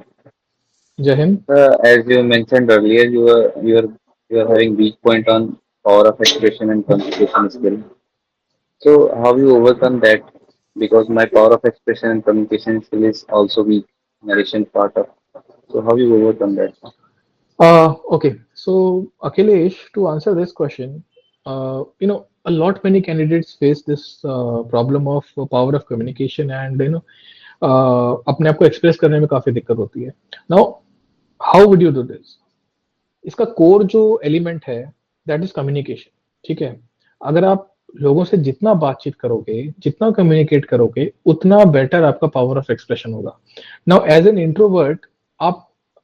जय Hind. As you mentioned earlier, you are having weak point on power of expression and communication skill. So how you overcome that? Because my power of expression and communication skill is also weak in a recent part of. So how you overcome that? Okay, so Akhilesh, to answer this question, a lot many candidates face this problem of power of communication, and अपने आप को express करने में काफी दिक्कत होती है. Now, how would you do this? इसका कोर जो एलिमेंट है, दैट इज कम्युनिकेशन. ठीक है, अगर आप लोगों से जितना बातचीत करोगे, जितना कम्युनिकेट करोगे, उतना बेटर आपका पावर ऑफ एक्सप्रेशन होगा. नाउ एज एन इंट्रोवर्ट, आप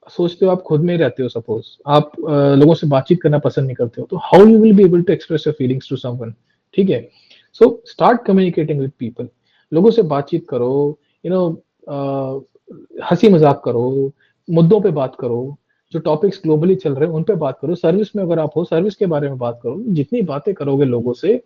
सोचते हो आप खुद में ही रहते हो, सपोज आप लोगों से बातचीत करना पसंद नहीं करते हो, तो how you will be able to express your feelings to someone. ठीक है, so start communicating with people. लोगों से बातचीत करो, यू नो हंसी मजाक करो, मुद्दों पे बात करो, जो टॉपिक्स ग्लोबली चल रहे हैं उन पे बात करो. सर्विस में अगर आप हो, सर्विस के बारे में बात करो. जितनी बातें करोगे लोगों से,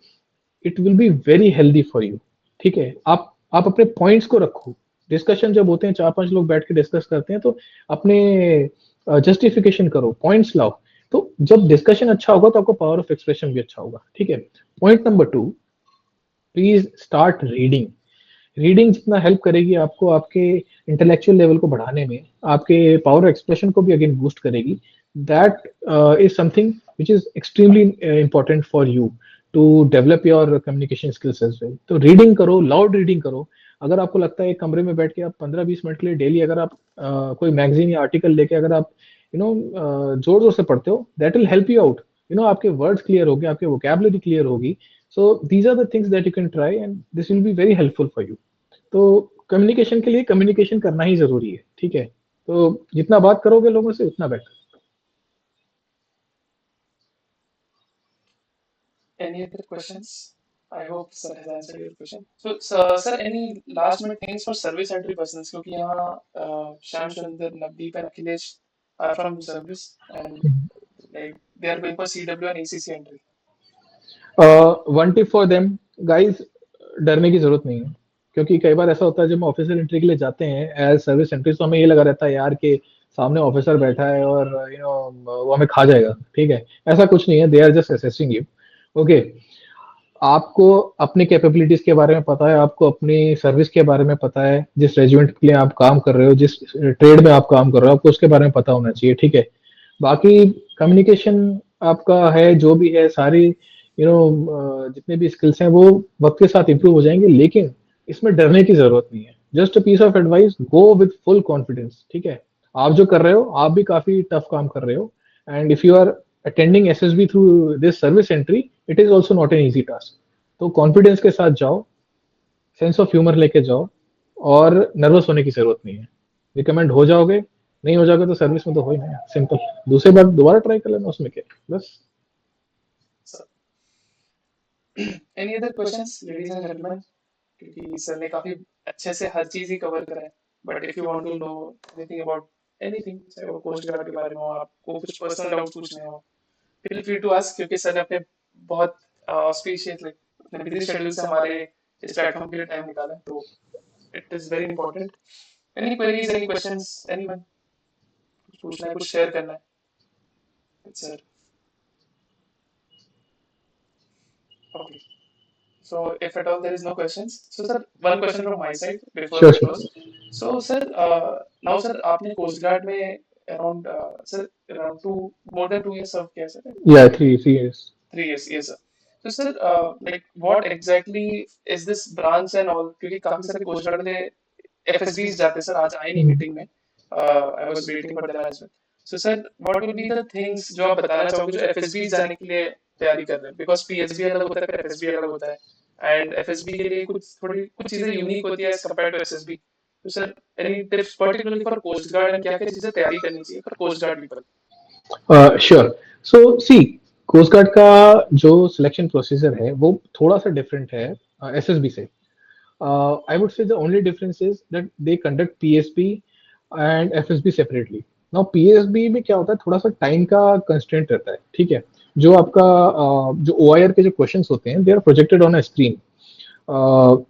it will be very healthy for you. ठीक है, आप अपने पॉइंट्स को रखो. डिस्कशन जब होते हैं, 4-5 लोग बैठ के डिस्कस करते हैं, तो अपने जस्टिफिकेशन करो, पॉइंट्स लाओ. तो जब डिस्कशन अच्छा होगा तो आपका पावर ऑफ एक्सप्रेशन भी अच्छा होगा, ठीक है। Point number 2, please start reading. Reading जितना हेल्प करेगी आपको आपके इंटेलेक्चुअल लेवल को बढ़ाने में, आपके पावर एक्सप्रेशन को भी अगेन बूस्ट करेगी। That is something which is extremely important for you to develop your communication skills as well. तो रीडिंग करो, लाउड रीडिंग करो। अगर आपको लगता है एक कमरे में बैठ के आप 15-20 मिनट के लिए डेली अगर आप कोई मैगजीन या आर्टिकल लेके अगर आप जोर जोर से पढ़ते हो, that will help you out. आपके वर्ड्स क्लियर होंगे, आपके वोकेबलरी क्लियर होगी। So these are the things that you can try and this will be very helpful for you. तो कम्युनिकेशन के लिए कम्युनिकेशन करना ही जरूरी है, ठीक है। तो जितना बात करोगे लोगों से उतना better. Any other questions? I hope sir has answered your question. So, sir, any last minute things for service entry persons? क्योंकि यहाँ श्याम सुंदर, Navdeep and Akhilesh are from service and like they are going for CW and ACC entry. One tip for them guys, डरने की जरूरत नहीं है। क्योंकि कई बार ऐसा होता है जब हम ऑफिसर एंट्री के लिए जाते हैं एज सर्विस एंट्री, तो हमें ये लगा रहता है यार कि सामने ऑफिसर बैठा है और वो हमें खा जाएगा, ठीक है। ऐसा कुछ नहीं है, they are just assessing you. Okay, आपको अपनी कैपेबिलिटीज के बारे में पता है, आपको अपनी सर्विस के बारे में पता है, जिस रेजिमेंट के लिए आप काम कर रहे हो, जिस ट्रेड में आप काम कर रहे हो, आपको उसके बारे में पता होना चाहिए, ठीक है। बाकी कम्युनिकेशन आपका है जो भी है, सारी जितने भी स्किल्स हैं वो वक्त के साथ इंप्रूव हो जाएंगे, लेकिन इसमें डरने की जरूरत नहीं है। Just a piece of advice, go with full confidence, ठीक है। आप जो कर रहे हो, आप भी काफी टफ काम कर रहे हो, and if you are attending SSB through this service entry, it is also not an easy task. तो कॉन्फिडेंस के साथ जाओ, सेंस ऑफ ह्यूमर लेके जाओ, और नर्वस होने की जरूरत नहीं है। रिकमेंड हो जाओगे, नहीं हो जाओगे तो सर्विस में तो हो ही ना, सिंपल। दूसरी बार दोबारा ट्राई कर लेना, उसमें क्या है, बस। So, any other questions, ladies and gentlemen? क्योंकि सर ने काफी अच्छे से हर चीज ही कवर करा है। But if you want to know anything about anything, चाहे वो कोस्ट गार्ड के बारे में हो, आपको कुछ पर्सनल डाउट पूछने हो, फील फ्री टू आस्क। क्योंकि सर ने अपने बहुत ऑस्पिशियस लाइक अपने बिजी शेड्यूल से हमारे इस प्लेटफॉर्म के लिए टाइम निकाला है, तो it is very important. Any queries, any questions, anyone? कुछ पूछना है, कुछ शेयर करना है sir? Okay, so if at all there is no questions, so sir, one question from my side before sure we sure. close. So sir, now sir, आपने coast guard में around sir around two more than 2 years serve किया sir? या 3 3 years. 3 years, yes sir. So sir, like what exactly is this branch and all? क्योंकि काफी सारे coast guard वाले FSBs जाते हैं सर, आज आए नहीं मीटिंग में। I was waiting for them as well. So sir, what will be the things जो आप बताना चाहोगे जो FSBs जाने के लिए तैयारी कर रहे हैं? Because PSB अलग होता है, फिर FSB अलग होता है, एंड FSB के लिए कुछ चीजें यूनिक होती है एज कम्पेयर टू SSB। तो sir, any tips particularly for coast guard and क्या क्या चीजें तैयारी करनी चाहिए for coast guard people? Sure. So see, coast guard का जो सिलेक्शन प्रोसीजर है वो थोड़ा सा डिफरेंट है एसएसबी से। I would say the only difference is that they conduct PSB and FSB separately. Now PSB में क्या होता है, थोड़ा सा टाइम का कंस्ट्रेंट रहता है, ठीक है। जो आपका जो OIR के जो क्वेश्चंस होते हैं, they are projected on a screen,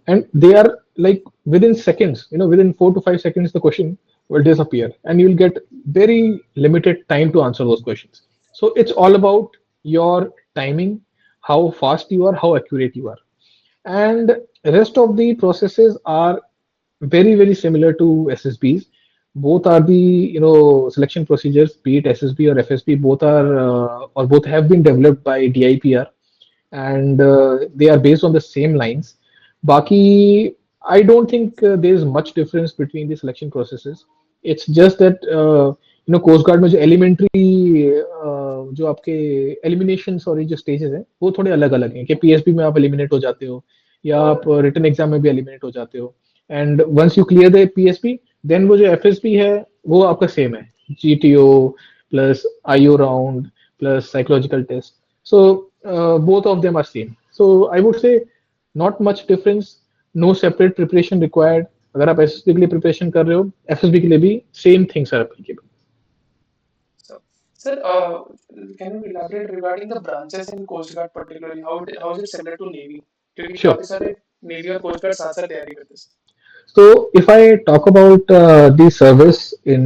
and they are like within seconds, within 4 to 5 seconds the question will disappear and you will get very limited time to answer those questions. So it's all about your timing, how fast you are, how accurate you are, and rest of the processes are very similar to SSBs. Both are the selection procedures, be it SSB or FSB, both are or both have been developed by DIPR, and they are based on the same lines. Baki, I don't think there is much difference between the selection processes. It's just that coast guard में जो elementary जो आपके elimination sorry जो stages हैं वो थोड़े अलग अलग हैं, कि पीएसबी में आप एलिमिनेट हो जाते हो या आप रिटन एग्जाम में भी एलिमिनेट हो जाते हो, and once you clear the PSB then वो जो एफएसबी है वो आपका सेम है, GTO plus IO round plus psychological test. So both of them are same. So I would say not much difference, no separate preparation required. अगर आप SSB के लिए प्रिपरेशन कर रहे हो, एफएसबी के लिए भी same things are applicable. So, sir, can you elaborate regarding the branches in Coast Guard particularly? How is it similar to Navy? क्योंकि Sure. काफी सारे Navy और Coast Guard साथ साथ तैयारी करते हैं। So if I talk about the service in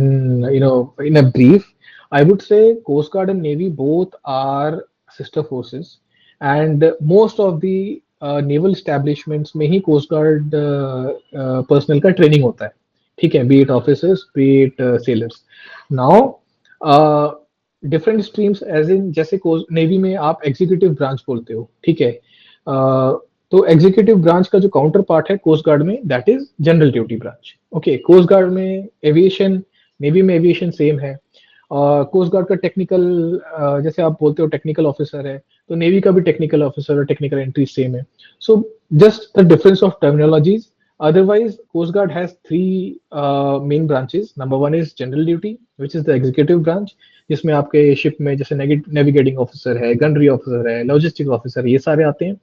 in a brief, I would say Coast Guard and Navy both are sister forces, and most of the naval establishments में ही Coast Guard personnel का training होता है. ठीक है, be it officers, be it sailors. Now, uh, different streams as in जैसे navy में आप executive branch बोलते हो, ठीक है. तो एग्जीक्यूटिव ब्रांच का जो काउंटर पार्ट है कोस्ट गार्ड में, that is general duty branch. Okay, coast guard में एविएशन, नेवी में एविएशन सेम है. कोस्ट गार्ड का टेक्निकल, जैसे आप बोलते हो टेक्निकल ऑफिसर है, तो नेवी का भी टेक्निकल ऑफिसर और टेक्निकल एंट्री सेम है. So just the difference of terminologies. Otherwise, Coast Guard has three main branches. Number one is general duty, which is the executive branch, जिसमें आपके ship में जैसे नेविगेटिंग ऑफिसर है, gunnery officer है, logistic officer, ये सारे आते हैं.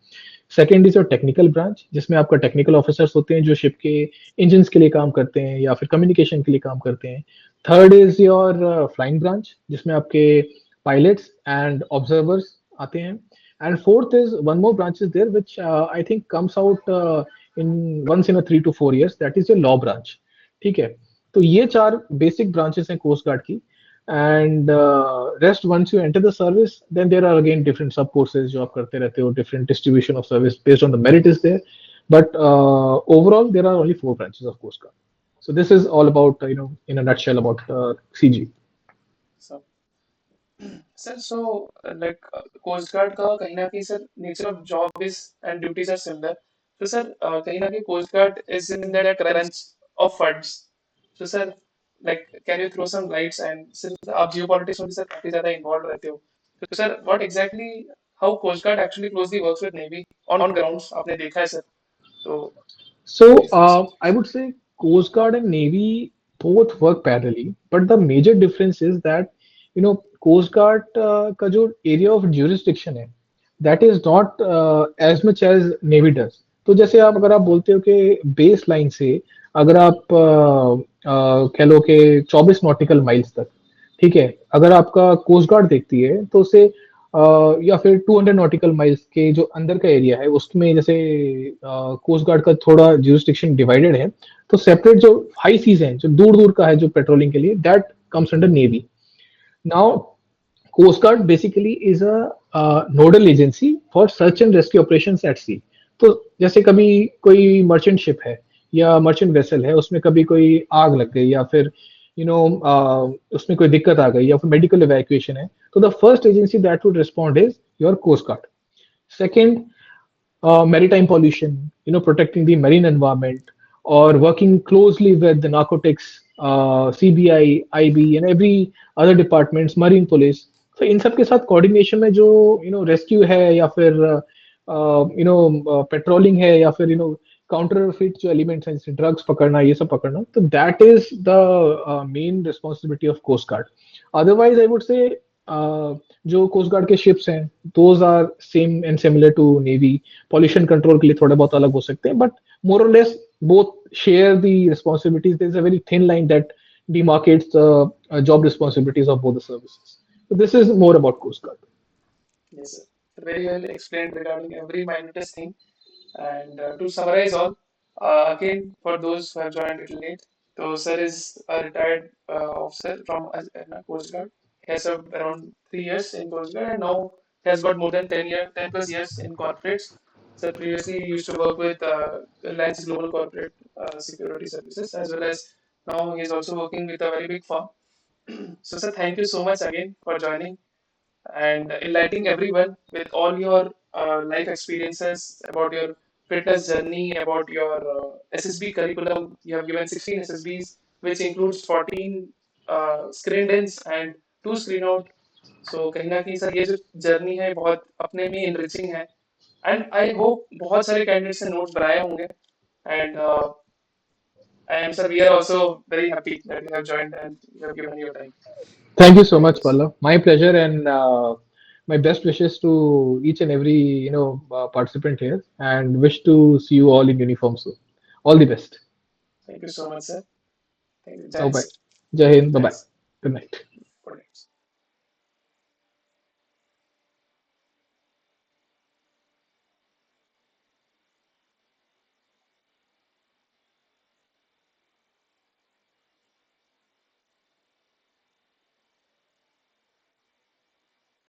Second is your technical branch, जिसमें आपका टेक्निकल ऑफिसर्स होते हैं जो शिप के इंजन के लिए काम करते हैं या फिर कम्युनिकेशन के लिए काम करते हैं. Third is your flying branch, जिसमें आपके पायलट्स एंड ऑब्जर्वर्स आते हैं. And fourth is one more branch is there which I think comes out in once in a 3 to 4 years, that is your law branch. ठीक है, तो ये चार basic branches हैं कोस्ट गार्ड की. And rest once you enter the service, then there are again different sub courses जो आप करते रहते हो, different distribution of service based on the merit is there. But overall there are only 4 branches of coast guard. So this is all about, in a nutshell about CG. So, sir so like coast guard का कहीं ना कहीं sir nature of job is and duties are similar. तो sir कहीं ना कहीं coast guard is in that crunch of funds. तो sir like can you throw some lights, and since आप जियो पॉलिटिक्स में भी सर काफी ज्यादा इन्वॉल्व रहते हो, तो sir what exactly how coast guard actually closely works with navy on grounds आपने देखा है सर. तो So please throw some. I would say Coast Guard and Navy both work parallelly, but the major difference is that Coast Guard का जो area of jurisdiction है, that is not as much as Navy does. तो जैसे आप अगर आप बोलते हो कि बेस लाइन से अगर आप कह लो कि 24 नॉटिकल माइल्स तक, ठीक है, अगर आपका कोस्ट गार्ड देखती है तो उसे या फिर 200 नॉटिकल माइल्स के जो अंदर का एरिया है उसमें जैसे कोस्ट गार्ड का थोड़ा jurisdiction डिवाइडेड है, तो सेपरेट जो हाई सीज है जो दूर दूर का है जो पेट्रोलिंग के लिए, that comes under navy. Now Coast Guard basically is a nodal agency for search and rescue operations at sea. तो जैसे कभी कोई मर्चेंट शिप है या मर्चेंट वेसल है, उसमें कभी कोई आग लग गई या फिर उसमें कोई दिक्कत आ गई या फिर मेडिकल इवैक्यूएशन है, तो the first agency that would respond is your coast guard. Second, maritime pollution, protecting the marine environment, or working closely with the narcotics, CBI, IB, and every other departments, marine police. So इन सब के साथ coordination में जो rescue है या फिर patrolling है या फिर काउंटरफिट जो एलिमेंट्स हैं जैसे ड्रग्स पकड़ना, ये सब पकड़ना, तो that is the main responsibility of coast guard. Otherwise I would say जो कोस्ट गार्ड के शिप्स हैं, those are same and similar to navy. Pollution control के लिए थोड़े बहुत अलग हो सकते हैं, बट मोर और less both share the responsibilities. There's a very thin line that demarcates the job responsibilities of both the services. So this is more about Coast Guard. Yes, sir. Very well explained regarding every minutest thing. And to summarize all, again, for those who have joined a little late, so sir is a retired officer from Coast Guard. He has served around 3 years in Coast Guard, and now he has got more than 10 plus years in corporates. Sir previously used to work with Reliance Global Corporate Security Services, as well as now he is also working with a very big firm. So sir, thank you so much again for joining and enlightening everyone with all your life experiences about your fitness journey, about your SSB curriculum. You have given 16 SSBs, which includes 14 screened ins and 2 screen out. So कहीं ना कहीं sir ये जो journey है बहुत अपने में enriching है, and I hope बहुत सारे कैंडिडेट्स ने नोट्स बनाए होंगे. And sir, we are also very happy that you have joined and you have given your time. Thank you so Thank you. much, Pallav. My pleasure, and my best wishes to each and every participant here, and wish to see you all in uniform soon. All the best. Thank you so much, sir. Thank you. Bye Jai Hind, bye. sir. Jai Hind. Bye Jai bye. Hind. Good night. Good night.